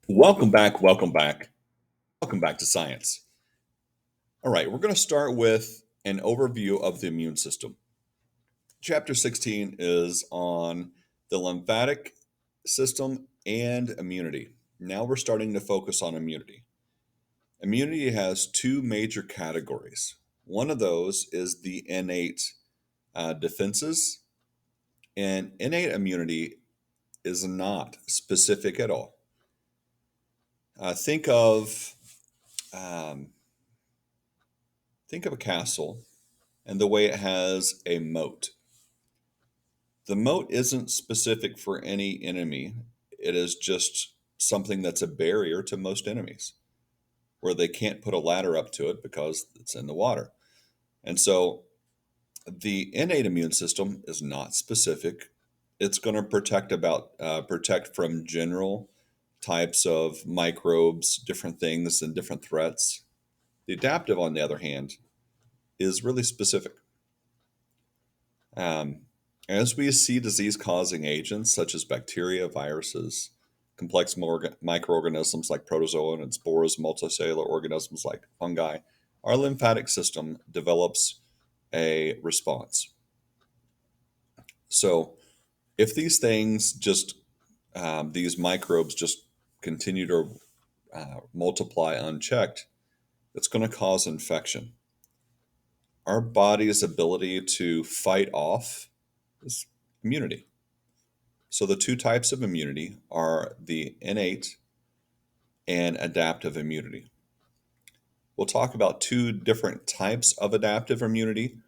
Welcome back, welcome back, welcome back to science. All right, we're going to start with an overview of the immune system. Chapter 16 is on the lymphatic system and immunity. Now we're starting to focus on immunity. Immunity has two major categories. One of those is the innate defenses, and innate immunity is not specific at all. Think of um, think of a castle and the way it has a moat. The moat isn't specific for any enemy, it is just something that's a barrier to most enemies, where they can't put a ladder up to it because it's in the water. And so the innate immune system is not specific. It's going to protect from general types of microbes, different things, and different threats. The adaptive, on the other hand, is really specific. Um, as we see disease causing agents such as bacteria, viruses, complex microorganisms like protozoa and spores, multicellular organisms like fungi, our lymphatic system develops a response. So, if these things these microbes just continue to multiply unchecked, it's going to cause infection. Our body's ability to fight off is immunity. So the two types of immunity are the innate and adaptive immunity. We'll talk about two different types of adaptive immunity,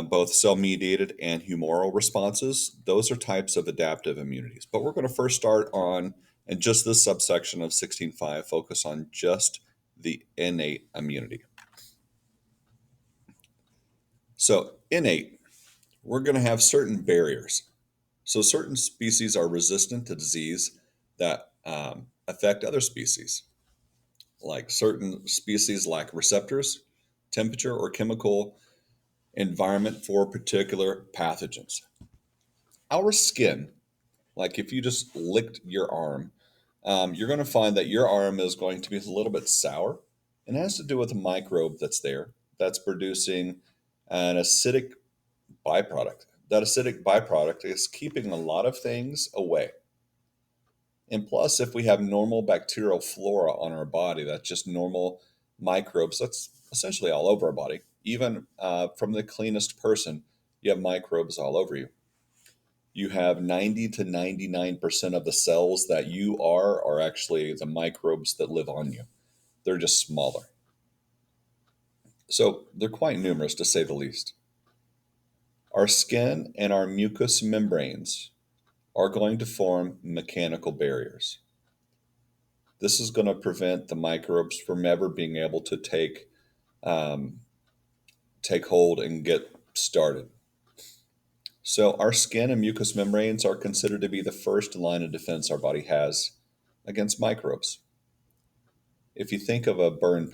both cell mediated and humoral responses. Those are types of adaptive immunities. But we're going to first start on, and just this subsection of 16.5, focus on just the innate immunity. So, innate, we're going to have certain barriers. So, certain species are resistant to disease that affect other species. Like certain species lack receptors, temperature, or chemical environment for particular pathogens. Our skin, like if you just licked your arm, you're going to find that your arm is going to be a little bit sour. And it has to do with a microbe that's there that's producing an acidic byproduct. That acidic byproduct is keeping a lot of things away. And plus, if we have normal bacterial flora on our body, that's just normal microbes, that's essentially all over our body. Even from the cleanest person, you have microbes all over you. You have 90 to 99% of the cells that you are actually the microbes that live on you. They're just smaller. So they're quite numerous to say the least. Our skin and our mucous membranes are going to form mechanical barriers. This is going to prevent the microbes from ever being able to um, take hold and get started. So our skin and mucous membranes are considered to be the first line of defense our body has against microbes. If you think of a burn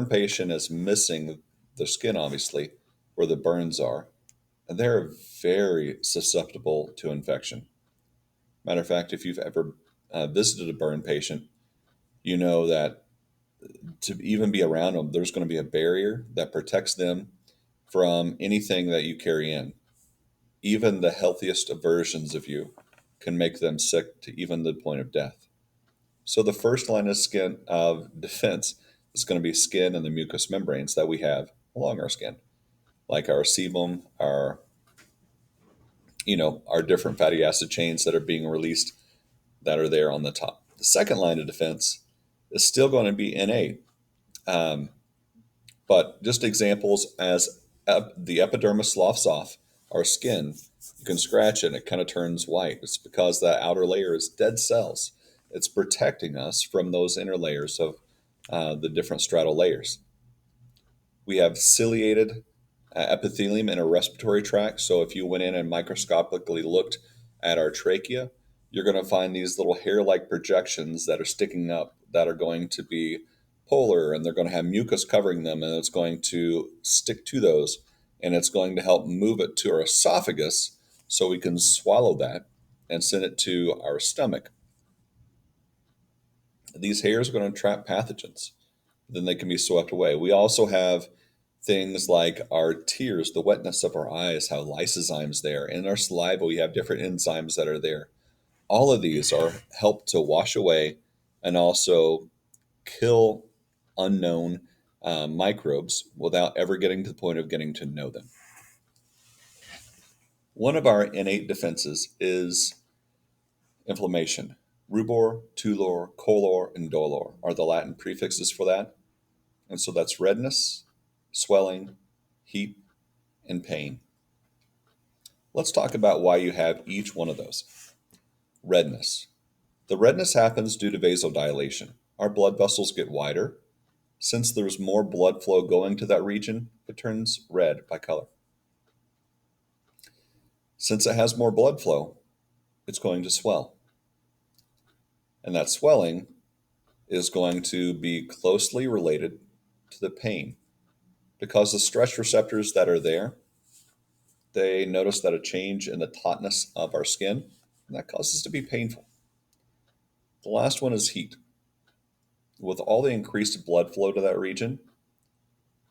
patient is missing the skin, obviously, where the burns are, and they're very susceptible to infection. Matter of fact, if you've ever visited a burn patient, you know that to even be around them, there's going to be a barrier that protects them from anything that you carry in. Even the healthiest of versions of you can make them sick to even the point of death. So the first line of skin of defense is going to be skin and the mucous membranes that we have along our skin, like our sebum, our different fatty acid chains that are being released that are there on the top. The second line of defense is still going to be innate. Um, But just examples as the epidermis sloughs off our skin, you can scratch it and it kind of turns white. It's because that outer layer is dead cells. It's protecting us from those inner layers of the different stratal layers. We have ciliated epithelium in our respiratory tract. So if you went in and microscopically looked at our trachea, you're going to find these little hair-like projections that are sticking up that are going to be polar, and they're going to have mucus covering them, and it's going to stick to those, and it's going to help move it to our esophagus so we can swallow that and send it to our stomach. These hairs are going to trap pathogens. Then they can be swept away. We also have things like our tears, the wetness of our eyes, how lysozymes there. In our saliva, we have different enzymes that are there. All of these are help to wash away and also kill unknown microbes without ever getting to the point of getting to know them. One of our innate defenses is inflammation. Rubor, tulor, color, and dolor are the Latin prefixes for that. And so that's redness, swelling, heat, and pain. Let's talk about why you have each one of those. Redness. The redness happens due to vasodilation. Our blood vessels get wider. Since there's more blood flow going to that region, it turns red by color. Since it has more blood flow, it's going to swell. And that swelling is going to be closely related to the pain because the stress receptors that are there, they notice that a change in the tautness of our skin, and that causes it to be painful. The last one is heat. With all the increased blood flow to that region,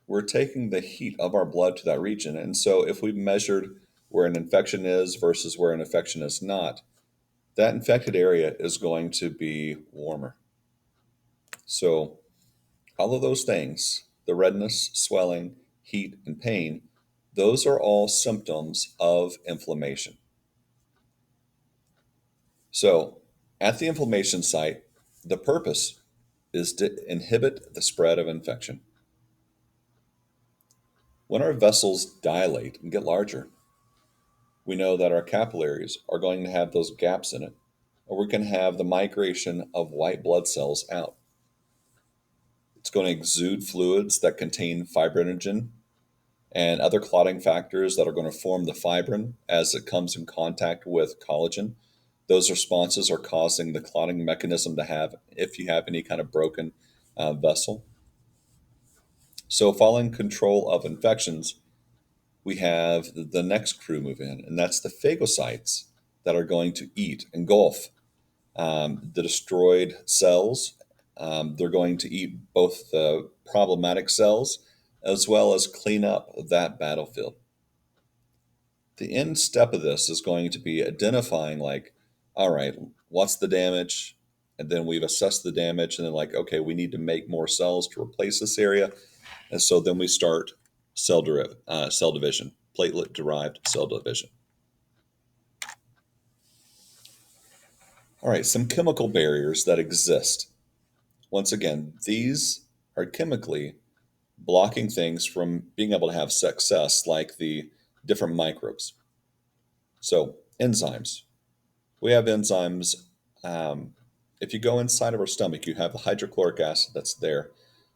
we're taking the heat of our blood to that region. And so if we measured where an infection is versus where an infection is not, that infected area is going to be warmer. So all of those things, the redness, swelling, heat, and pain, those are all symptoms of inflammation. So at the inflammation site, the purpose is to inhibit the spread of infection. When our vessels dilate and get larger, we know that our capillaries are going to have those gaps in it, or we can have the migration of white blood cells out. It's going to exude fluids that contain fibrinogen and other clotting factors that are going to form the fibrin as it comes in contact with collagen. Those responses are causing the clotting mechanism to have, if you have any kind of broken vessel. So, following control of infections, we have the next crew move in, and that's the phagocytes that are going to eat, engulf the destroyed cells. They're going to eat both the problematic cells as well as clean up that battlefield. The end step of this is going to be identifying, like, all right, what's the damage? And then we've assessed the damage, and then, like, okay, we need to make more cells to replace this area. And so then we start cell division, platelet-derived cell division. All right, some chemical barriers that exist. Once again, these are chemically blocking things from being able to have success, like the different microbes. So, enzymes. We have enzymes. If you go inside of our stomach, you have the hydrochloric acid that's there.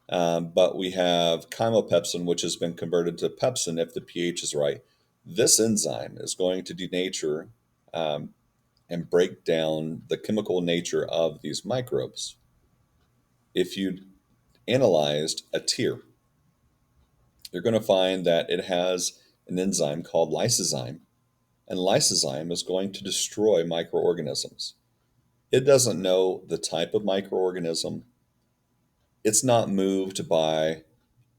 But we have chymopepsin, which has been converted to pepsin if the pH is right. This enzyme is going to denature and break down the chemical nature of these microbes. If you analyzed a tear, you're going to find that it has an enzyme called lysozyme, and lysozyme is going to destroy microorganisms. It doesn't know the type of microorganism. It's not moved by,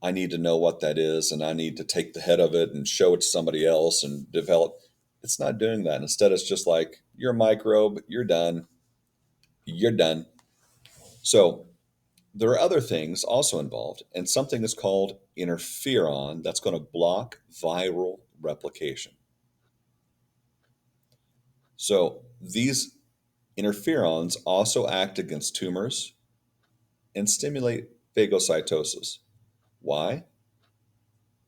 I need to know what that is, and I need to take the head of it and show it to somebody else and develop. It's not doing that. Instead, it's just like, you're a microbe, you're done, you're done. So there are other things also involved, and something is called interferon that's going to block viral replication. So these interferons also act against tumors and stimulate phagocytosis. Why?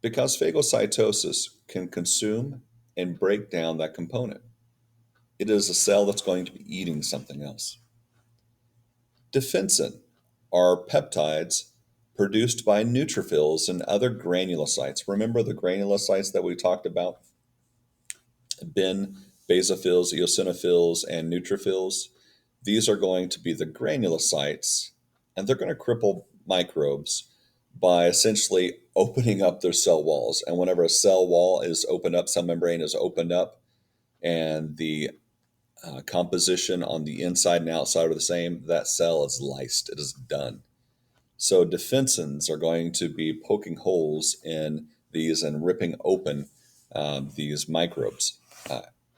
Because phagocytosis can consume and break down that component. It is a cell that's going to be eating something else. Defensin are peptides produced by neutrophils and other granulocytes. Remember the granulocytes that we talked about? Bin, basophils, eosinophils, and neutrophils. These are going to be the granulocytes, and they're going to cripple microbes by essentially opening up their cell walls. And whenever a cell wall is opened up, cell membrane is opened up, and the composition on the inside and outside are the same, that cell is lysed. It is done. So defensins are going to be poking holes in these and ripping open these microbes,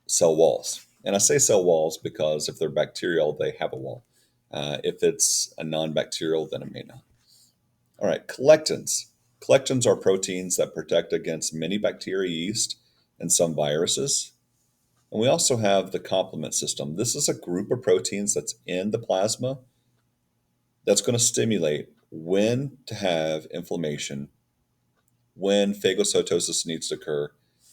cell walls. And I say cell walls because if they're bacterial, they have a wall. If it's a non-bacterial, then it may not. All right, collectins. Collectins are proteins that protect against many bacteria, yeast, and some viruses. And we also have the complement system. This is a group of proteins that's in the plasma that's going to stimulate when to have inflammation, when phagocytosis needs to occur,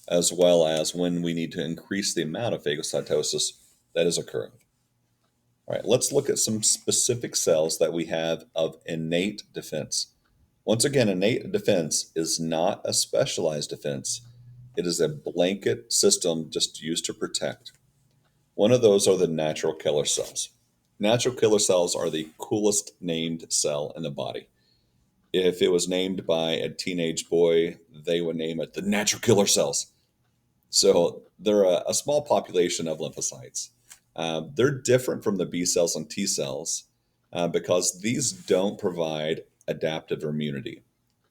as well as when we need to increase the amount of phagocytosis that is occurring. All right, let's look at some specific cells that we have of innate defense. Once again, innate defense is not a specialized defense. It is a blanket system just used to protect. One of those are the natural killer cells. Natural killer cells are the coolest named cell in the body. If it was named by a teenage boy, they would name it the natural killer cells. So they're a small population of lymphocytes. They're different from the B cells and T cells because these don't provide adaptive immunity.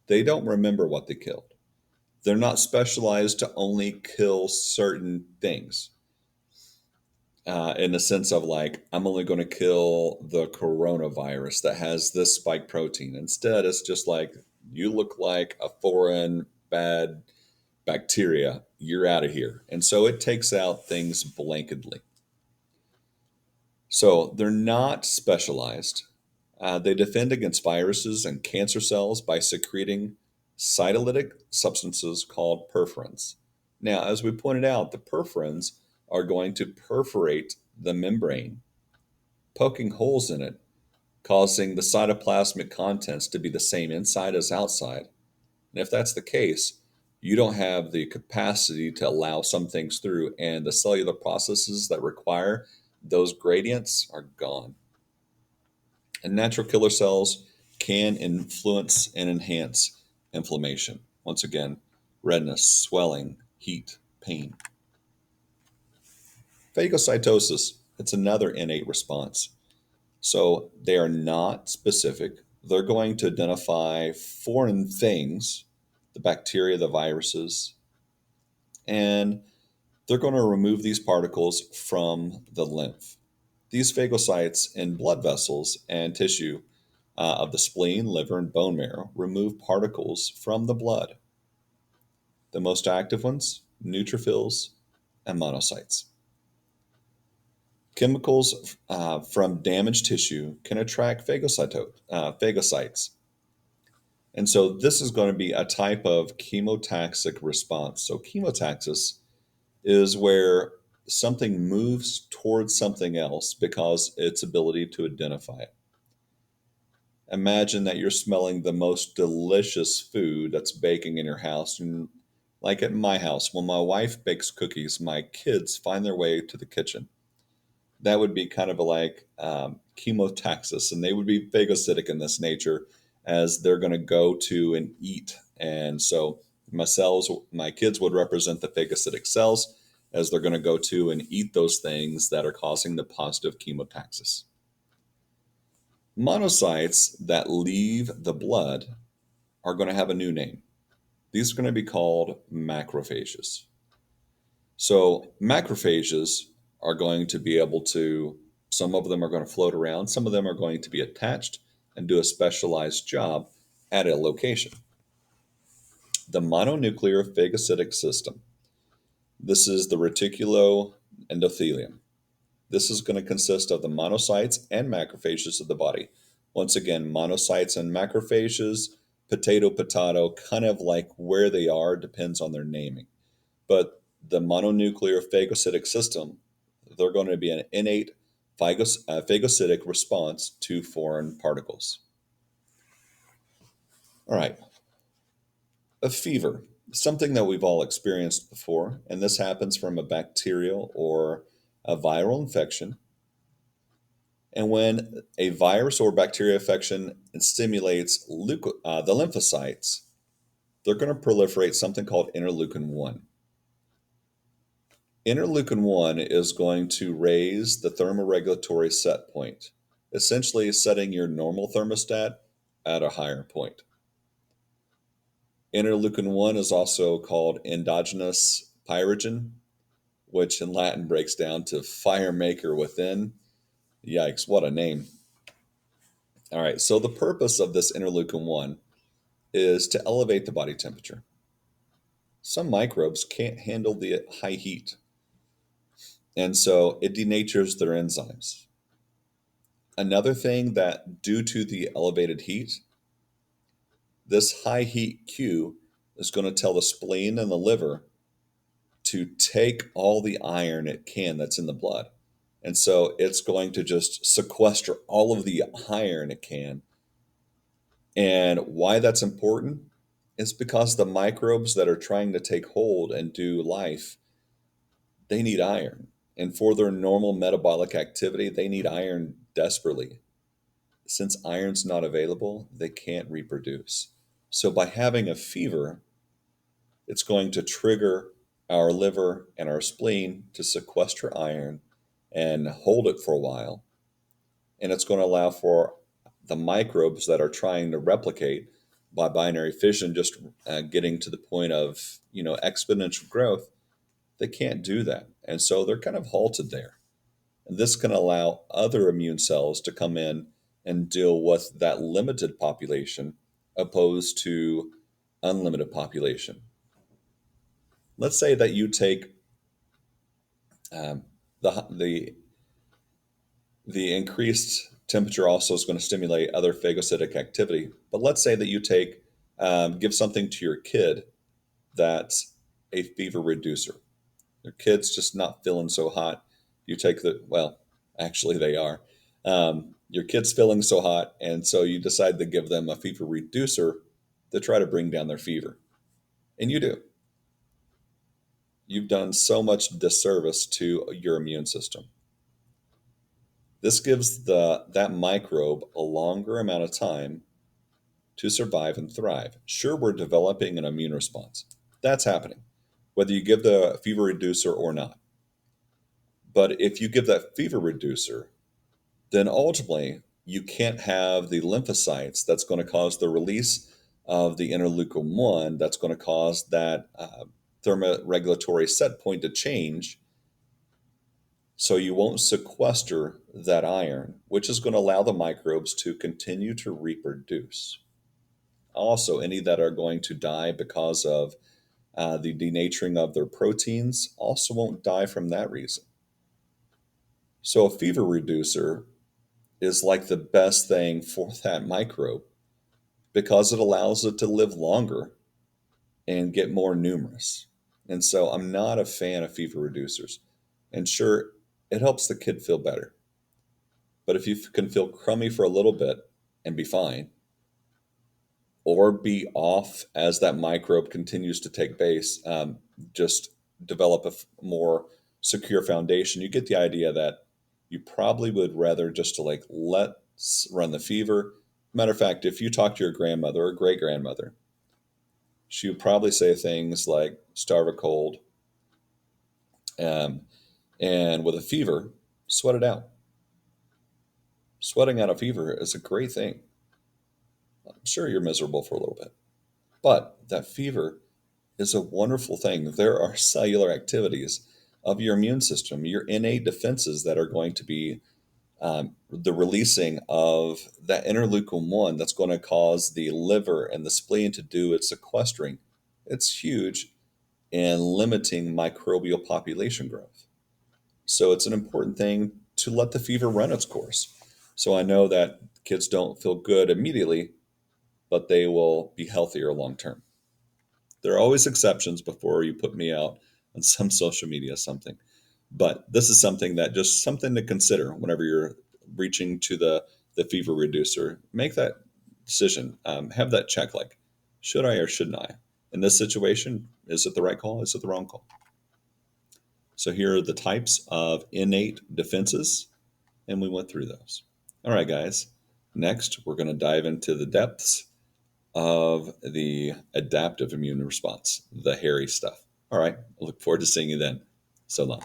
They don't remember what they killed. They're not specialized to only kill certain things. In the sense of like, I'm only going to kill the coronavirus that has this spike protein. Instead, it's just like, you look like a foreign bad bacteria, you're out of here. And so it takes out things blanketly. So they're not specialized. They defend against viruses and cancer cells by secreting cytolytic substances called perforins. Now, as we pointed out, the perforins are going to perforate the membrane, poking holes in it, causing the cytoplasmic contents to be the same inside as outside. And if that's the case, you don't have the capacity to allow some things through, and the cellular processes that require those gradients are gone. And natural killer cells can influence and enhance inflammation. Once again, redness, swelling, heat, pain. Phagocytosis, it's another innate response. So they are not specific. They're going to identify foreign things, the bacteria, the viruses, and they're going to remove these particles from the lymph. These phagocytes in blood vessels and tissue of the spleen, liver, and bone marrow remove particles from the blood. The most active ones, neutrophils and monocytes. Chemicals from damaged tissue can attract phagocytes. And so this is going to be a type of chemotaxic response. So chemotaxis is where something moves towards something else because its ability to identify it. Imagine that you're smelling the most delicious food that's baking in your house. And like at my house, when my wife bakes cookies, my kids find their way to the kitchen. That would be kind of like chemotaxis, and they would be phagocytic in this nature as they're going to go to and eat. And so my kids would represent the phagocytic cells as they're going to go to and eat those things that are causing the positive chemotaxis. Monocytes that leave the blood are going to have a new name. These are going to be called macrophages. So macrophages are going to be able to, some of them are going to float around, some of them are going to be attached and do a specialized job at a location. The mononuclear phagocytic system. This is the reticuloendothelium. This is going to consist of the monocytes and macrophages of the body. Once again, monocytes and macrophages, potato, kind of like where they are depends on their naming. But the mononuclear phagocytic system, they're going to be an innate phagocytic response to foreign particles. All right, a fever, something that we've all experienced before, and this happens from a bacterial or a viral infection. And when a virus or bacteria infection stimulates the lymphocytes, they're going to proliferate something called interleukin 1. Interleukin 1 is going to raise the thermoregulatory set point, essentially setting your normal thermostat at a higher point. Interleukin 1 is also called endogenous pyrogen, which in Latin breaks down to fire maker within. Yikes, what a name. All right, so the purpose of this interleukin 1 is to elevate the body temperature. Some microbes can't handle the high heat, and so it denatures their enzymes. Another thing that, due to the elevated heat, this high heat cue is going to tell the spleen and the liver to take all the iron it can that's in the blood. And so it's going to just sequester all of the iron it can. And why that's important is because the microbes that are trying to take hold and do life, they need iron. And for their normal metabolic activity, they need iron desperately. Since iron's not available, they can't reproduce. So by having a fever, it's going to trigger our liver and our spleen to sequester iron and hold it for a while. And it's going to allow for the microbes that are trying to replicate by binary fission, just getting to the point of, exponential growth. They can't do that. And so they're kind of halted there. And this can allow other immune cells to come in and deal with that limited population opposed to unlimited population. Let's say that you take um, the increased temperature also is going to stimulate other phagocytic activity. But let's say that you give something to your kid that's a fever reducer. Your kid's just not feeling so hot. You take actually they are. Your kid's feeling so hot, and so you decide to give them a fever reducer to try to bring down their fever. And you do. You've done so much disservice to your immune system. This gives that microbe a longer amount of time to survive and thrive. Sure, we're developing an immune response. That's happening, whether you give the fever reducer or not. But if you give that fever reducer, then ultimately you can't have the lymphocytes that's going to cause the release of the interleukin 1 that's going to cause that thermoregulatory set point to change. So you won't sequester that iron, which is going to allow the microbes to continue to reproduce. Also, any that are going to die because of the denaturing of their proteins also won't die from that reason. So a fever reducer is like the best thing for that microbe because it allows it to live longer and get more numerous. And so I'm not a fan of fever reducers. And sure, it helps the kid feel better. But if you can feel crummy for a little bit and be fine, or be off as that microbe continues to take base, just develop a more secure foundation, you get the idea that you probably would rather just to let's run the fever. Matter of fact, if you talk to your grandmother or great grandmother, she would probably say things like starve a cold, and with a fever, sweat it out. Sweating out a fever is a great thing. I'm sure you're miserable for a little bit, but that fever is a wonderful thing. There are cellular activities of your immune system, your innate defenses that are going to be the releasing of that interleukin 1 that's going to cause the liver and the spleen to do its sequestering. It's huge in limiting microbial population growth. So it's an important thing to let the fever run its course. So I know that kids don't feel good immediately, but they will be healthier long term. There are always exceptions before you put me out on some social media something. But this is something that just something to consider whenever you're reaching to the fever reducer. Make that decision. Have that check like, should I or shouldn't I? In this situation, is it the right call? Is it the wrong call? So here are the types of innate defenses, and we went through those. All right, guys. Next, we're going to dive into the depths of the adaptive immune response, the hairy stuff. All right, I look forward to seeing you then. So long.